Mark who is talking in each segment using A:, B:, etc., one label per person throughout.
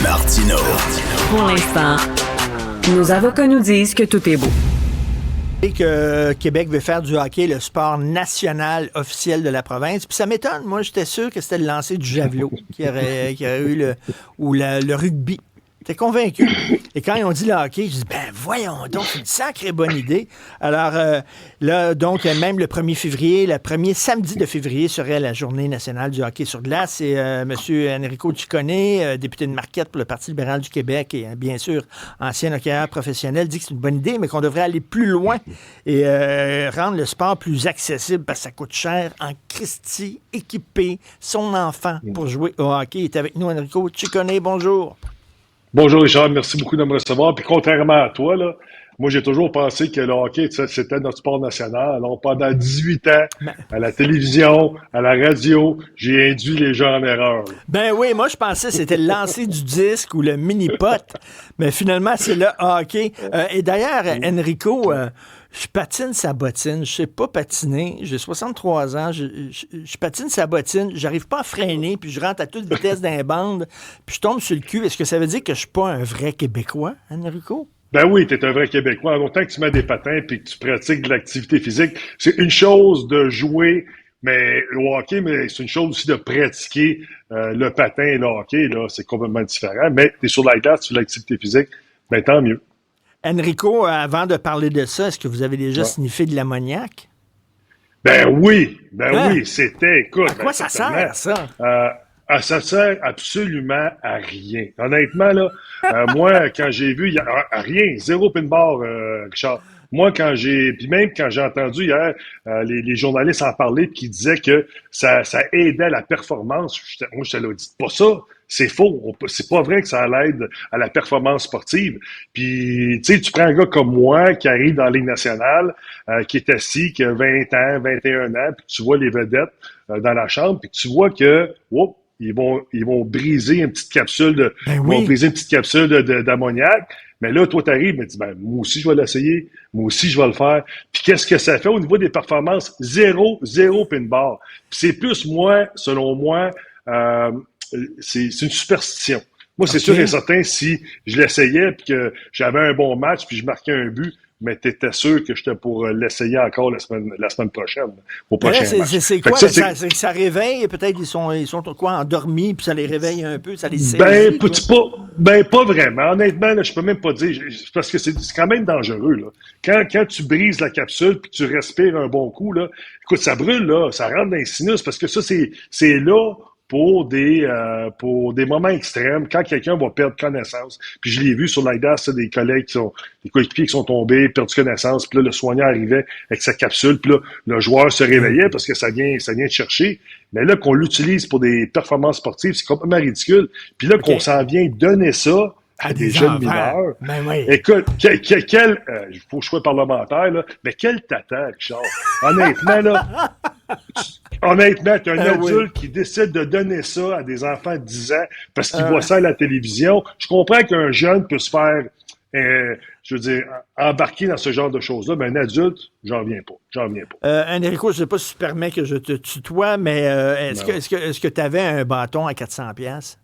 A: Martino.
B: Pour l'instant, nos avocats nous disent que tout est beau.
C: Et que Québec veut faire du hockey le sport national officiel de la province. Puis ça m'étonne. Moi, j'étais sûr que c'était le lancer du javelot qui aurait eu le rugby. J'étais convaincu. Et quand ils ont dit le hockey, je dis, voyons donc, c'est une sacrée bonne idée. Alors là, donc, même le 1er février, le premier samedi de février serait la journée nationale du hockey sur glace. Et M. Enrico Ciccone, député de Marquette pour le Parti libéral du Québec et bien sûr ancien hockeyeur professionnel, dit que c'est une bonne idée, mais qu'on devrait aller plus loin et rendre le sport plus accessible parce que ça coûte cher en Christie, équiper son enfant pour jouer au hockey. Il est avec nous, Enrico Ciccone. Bonjour.
D: Bonjour Richard, merci beaucoup de me recevoir. Puis contrairement à toi, là, moi j'ai toujours pensé que le hockey, c'était notre sport national. Alors pendant 18 ans, à la télévision, à la radio, j'ai induit les gens en erreur.
C: Ben oui, moi je pensais que c'était le lancer du disque ou le mini-pot, mais finalement c'est le hockey. Et d'ailleurs, Enrico, je patine sa bottine, je sais pas patiner, j'ai 63 ans, je patine sa bottine, j'arrive pas à freiner, puis je rentre à toute vitesse d'un bande, puis je tombe sur le cul. Est-ce que ça veut dire que je suis pas un vrai Québécois, Enrico?
D: Ben oui, t'es un vrai Québécois. En autant que tu mets des patins puis que tu pratiques de l'activité physique, c'est une chose de jouer mais le hockey, mais c'est une chose aussi de pratiquer le patin et le hockey, là, c'est complètement différent. Mais t'es sur la glace, sur l'activité physique, ben tant mieux.
C: Enrico, avant de parler de ça, est-ce que vous avez déjà sniffé de l'ammoniac?
D: Ben oui, c'était, écoute.
C: À quoi ça sert, ça?
D: Ça sert absolument à rien. Honnêtement, là, moi, quand j'ai vu, à rien, zéro pinball, Richard. Moi, puis même quand j'ai entendu hier les journalistes en parler qui disaient que ça aidait la performance, moi, je te l'ai dit, pas ça. C'est faux. C'est pas vrai que ça l'aide à la performance sportive. Puis, tu sais, tu prends un gars comme moi qui arrive dans la Ligue nationale, qui est assis, qui a 20 ans, 21 ans, puis tu vois les vedettes dans la chambre, puis tu vois que, ils vont briser une petite capsule d'ammoniac. Mais là, toi, t'arrives, mais tu dis, moi aussi, je vais l'essayer. Moi aussi, je vais le faire. Puis qu'est-ce que ça fait au niveau des performances? Zéro pinball. Puis c'est plus, selon moi, c'est une superstition. Moi, c'est sûr et certain, si je l'essayais puis que j'avais un bon match puis je marquais un but, mais t'étais sûr que j'étais pour l'essayer encore la semaine prochaine, au prochain match.
C: C'est quoi? Ça réveille, peut-être ils sont endormis, puis ça les réveille un peu, ça les saisit?
D: Pas vraiment. Honnêtement, là, je peux même pas dire, parce que c'est quand même dangereux, là. Quand tu brises la capsule puis tu respires un bon coup, là, écoute, ça brûle, là, ça rentre dans les sinus, parce que ça, c'est là pour des moments extrêmes, quand quelqu'un va perdre connaissance. Puis je l'ai vu sur l'IDAS, des collègues des coéquipiers qui sont tombés, perdu connaissance, puis là, le soignant arrivait avec sa capsule, puis là, le joueur se réveillait parce que ça vient te chercher. Mais là, qu'on l'utilise pour des performances sportives, c'est complètement ridicule. Puis là, qu'on s'en vient donner ça à des jeunes mineurs.
C: Ben oui.
D: Écoute, il faut que je sois parlementaire, là, mais quel tata, Richard. Honnêtement, là, t'es un adulte qui décide de donner ça à des enfants de 10 ans parce qu'ils voient ça à la télévision. Je comprends qu'un jeune peut se faire, embarquer dans ce genre de choses-là, mais un adulte, j'en reviens pas.
C: Enrico, je sais pas si tu permets que je te tutoie, mais est-ce que tu avais un bâton à 400$?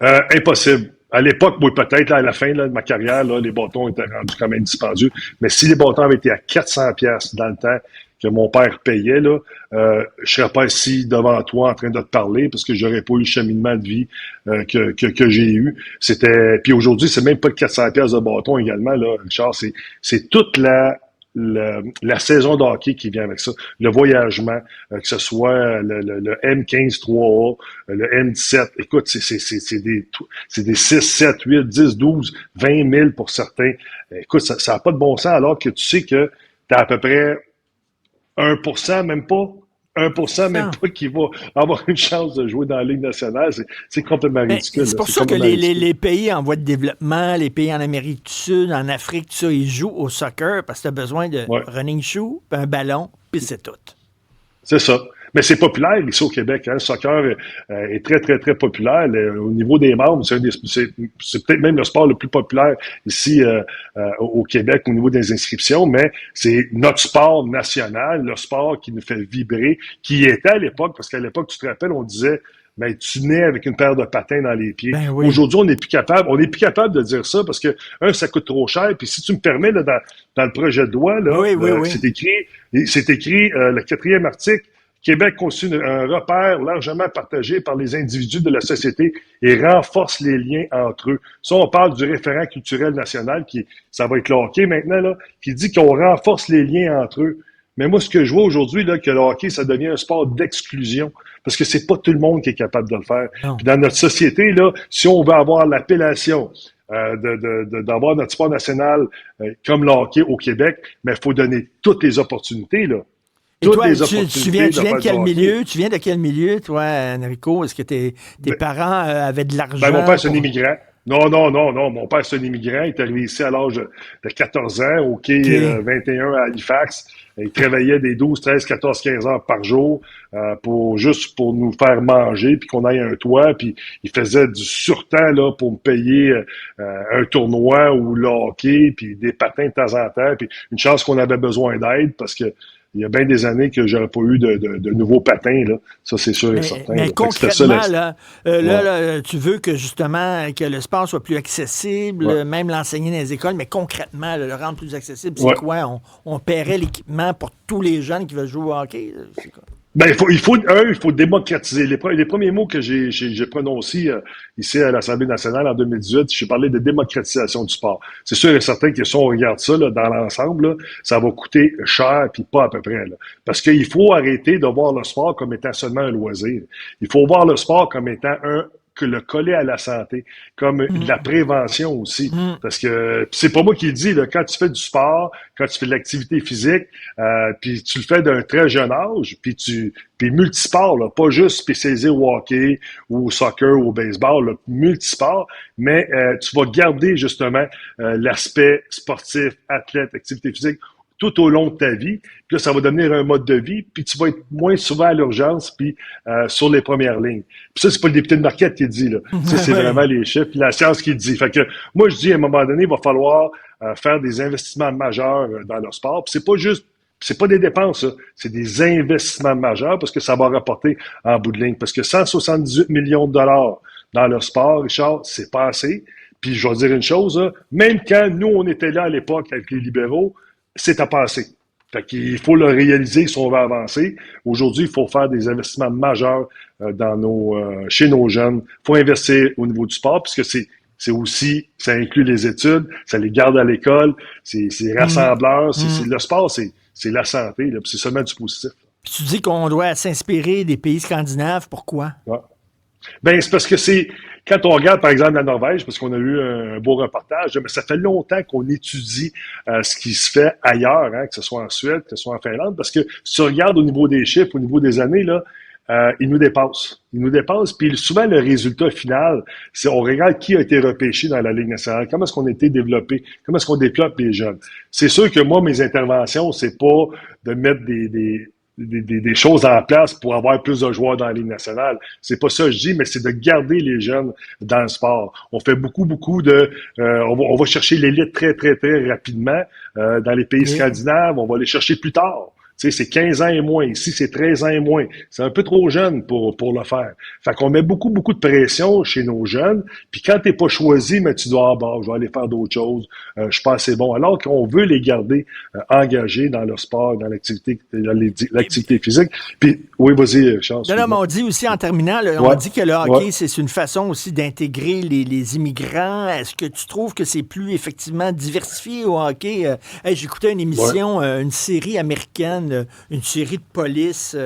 D: Impossible. À l'époque, oui, peut-être, là, à la fin de ma carrière, là, les bâtons étaient rendus quand même dispendieux. Mais si les bâtons avaient été à 400$ dans le temps que mon père payait, là, je serais pas assis devant toi en train de te parler parce que j'aurais pas eu le cheminement de vie que j'ai eu. Puis aujourd'hui, c'est même pas de 400$ de bâton également, là, Richard. C'est toute la saison de hockey qui vient avec ça, le voyagement, que ce soit le M15-3A, le M17, écoute, c'est des 6, 7, 8, 10, 12, 20 000 pour certains. Écoute, ça n'a pas de bon sens alors que tu sais que tu as à peu près 1%, même pas, 1% même pas qui va avoir une chance de jouer dans la Ligue nationale. C'est complètement ridicule.
C: C'est pour ça que les pays en voie de développement, les pays en Amérique du Sud, en Afrique, tout ça, ils jouent au soccer parce que tu as besoin de running shoe, puis un ballon, puis c'est tout.
D: C'est ça. Mais c'est populaire ici au Québec. Hein. Le soccer est très, très, très populaire. Au niveau des membres, c'est peut-être même le sport le plus populaire ici au Québec au niveau des inscriptions, mais c'est notre sport national, le sport qui nous fait vibrer, qui était à l'époque, parce qu'à l'époque, tu te rappelles, on disait ben, tu nais avec une paire de patins dans les pieds.
C: Ben oui.
D: Aujourd'hui, on n'est plus capable de dire ça parce que, ça coûte trop cher. Puis si tu me permets, là, dans le projet de loi, là,
C: Oui.
D: c'est écrit, le 4e article, Québec constitue un repère largement partagé par les individus de la société et renforce les liens entre eux. Ça, on parle du référent culturel national, ça va être le hockey maintenant, là, qui dit qu'on renforce les liens entre eux. Mais moi, ce que je vois aujourd'hui, là, que le hockey, ça devient un sport d'exclusion, parce que c'est pas tout le monde qui est capable de le faire. Puis dans notre société, là, si on veut avoir l'appellation d'avoir notre sport national comme le hockey au Québec, mais il faut donner toutes les opportunités, là.
C: Et toi, tu viens de quel milieu? Tu viens de quel milieu, toi, Enrico? Est-ce que tes parents avaient de l'argent?
D: Ben, mon père, c'est un immigrant. Non. Mon père, c'est un immigrant. Il est arrivé ici à l'âge de 14 ans, au quai 21 à Halifax. Il travaillait des 12, 13, 14, 15 heures par jour juste pour nous faire manger, puis qu'on ait un toit. Puis il faisait du surtemps là, pour me payer un tournoi ou le hockey, puis des patins de temps en temps. Puis une chance qu'on avait besoin d'aide parce que il y a bien des années que j'aurais pas eu de nouveaux patins, là. Ça, c'est sûr et certain.
C: Mais concrètement, là, tu veux que justement que le sport soit plus accessible, même l'enseigner dans les écoles, mais concrètement, le rendre plus accessible, c'est quoi? On paierait l'équipement pour tous les jeunes qui veulent jouer au hockey? C'est quoi?
D: Ben, il faut démocratiser. Les premiers mots que j'ai prononcés ici à l'Assemblée nationale en 2018, j'ai parlé de démocratisation du sport. C'est sûr et certain que si on regarde ça là, dans l'ensemble, là, ça va coûter cher puis pas à peu près. Là. Parce qu'il faut arrêter de voir le sport comme étant seulement un loisir. Il faut voir le sport comme étant que le coller à la santé, comme de la prévention aussi. Parce que c'est pas moi qui le dis, là, quand tu fais du sport, quand tu fais de l'activité physique, puis tu le fais d'un très jeune âge, puis multisport, là, pas juste spécialisé au hockey ou au soccer ou au baseball, là, multisport, mais tu vas garder justement l'aspect sportif, athlète, activité physique tout au long de ta vie. Puis là, ça va devenir un mode de vie, puis tu vas être moins souvent à l'urgence, puis sur les premières lignes. Puis ça, c'est pas le député de Marquette qui le dit, là. Ça, c'est vraiment les chiffres, puis la science qui le dit. Fait que moi, je dis, à un moment donné, il va falloir faire des investissements majeurs dans le sport. Puis c'est pas des dépenses, ça. C'est des investissements majeurs parce que ça va rapporter en bout de ligne. Parce que 178 millions de dollars dans le sport, Richard, c'est pas assez. Puis je vais dire une chose, là, même quand nous, on était là à l'époque avec les libéraux, c'est à passer. Fait qu'il faut le réaliser si on veut avancer. Aujourd'hui, il faut faire des investissements majeurs chez nos jeunes. Il faut investir au niveau du sport, puisque c'est aussi, ça inclut les études, ça les garde à l'école, c'est rassembleur, c'est le sport, c'est la santé, là, c'est seulement du positif.
C: Puis tu dis qu'on doit s'inspirer des pays scandinaves, pourquoi?
D: Ouais. Ben, c'est parce que quand on regarde, par exemple, la Norvège, parce qu'on a eu un beau reportage, mais ça fait longtemps qu'on étudie ce qui se fait ailleurs, hein, que ce soit en Suède, que ce soit en Finlande, parce que si tu regardes au niveau des chiffres, au niveau des années, là, ils nous dépassent. Ils nous dépassent, puis souvent, le résultat final, c'est on regarde qui a été repêché dans la Ligue nationale, comment est-ce qu'on a été développé, comment est-ce qu'on développe les jeunes. C'est sûr que moi, mes interventions, c'est pas de mettre des choses en place pour avoir plus de joueurs dans la Ligue nationale. C'est pas ça que je dis, mais c'est de garder les jeunes dans le sport. On fait beaucoup on va chercher l'élite très, très, très rapidement dans les pays scandinaves. On va les chercher plus tard. Tu sais, c'est 15 ans et moins. Ici, c'est 13 ans et moins. C'est un peu trop jeune pour le faire. Fait qu'on met beaucoup de pression chez nos jeunes. Puis quand t'es pas choisi, mais tu dois, je vais aller faire d'autres choses. Je suis pas assez bon. Alors qu'on veut les garder engagés dans leur sport, dans l'activité physique. Puis, oui, vas-y, Charles.
C: Non, mais on dit aussi, en terminant, là, on dit que le hockey, c'est une façon aussi d'intégrer les immigrants. Est-ce que tu trouves que c'est plus effectivement diversifié au hockey? J'écoutais une émission, une série américaine, une série de police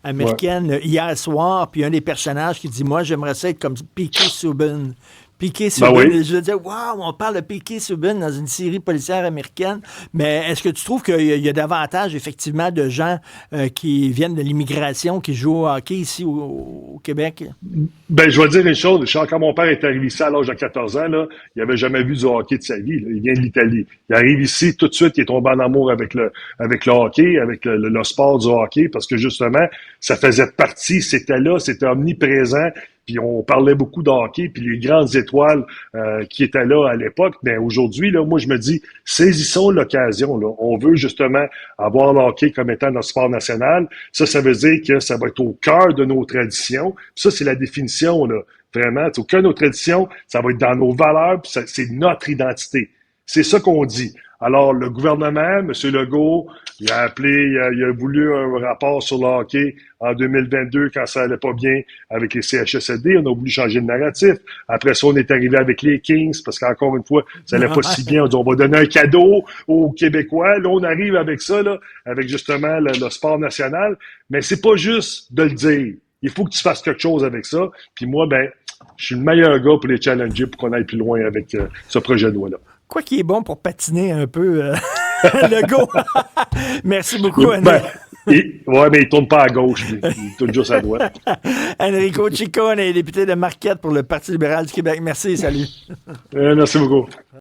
C: américaine hier soir, puis un des personnages qui dit « Moi, j'aimerais ça être comme P.K. Subban ». P.K. Subban, je veux dire, waouh, on parle de P.K. Subban dans une série policière américaine, mais est-ce que tu trouves qu'il y a davantage, effectivement, de gens qui viennent de l'immigration, qui jouent au hockey ici au Québec?
D: Ben, je vais dire une chose, Richard, quand mon père est arrivé ici à l'âge de 14 ans, là, il n'avait jamais vu du hockey de sa vie, là. Il vient de l'Italie. Il arrive ici, tout de suite, il est tombé en amour avec le hockey, avec le sport du hockey, parce que justement, ça faisait partie, c'était là, c'était omniprésent. puis on parlait beaucoup de hockey, puis les grandes étoiles qui étaient là à l'époque. Mais aujourd'hui, là, moi, je me dis, saisissons l'occasion. Là. On veut justement avoir le hockey comme étant notre sport national. Ça veut dire que ça va être au cœur de nos traditions. Puis ça, c'est la définition, là. Vraiment, au cœur de nos traditions, ça va être dans nos valeurs, puis c'est notre identité. C'est ça qu'on dit. Alors, le gouvernement, M. Legault, il a voulu un rapport sur le hockey en 2022 quand ça allait pas bien avec les CHSLD. On a voulu changer le narratif. Après ça, on est arrivé avec les Kings parce qu'encore une fois, ça allait pas si bien. On dit, on va donner un cadeau aux Québécois. Là, on arrive avec ça, là, avec justement le sport national. Mais c'est pas juste de le dire. Il faut que tu fasses quelque chose avec ça. Puis moi, je suis le meilleur gars pour les challenger pour qu'on aille plus loin avec ce projet de loi-là.
C: Quoi qu'il est bon pour patiner un peu, Legault. Merci beaucoup, Enrico.
D: Mais il tourne pas à gauche, il tourne juste à droite.
C: Enrico Ciccone est député de Marquette pour le Parti libéral du Québec. Merci, salut.
D: Merci beaucoup.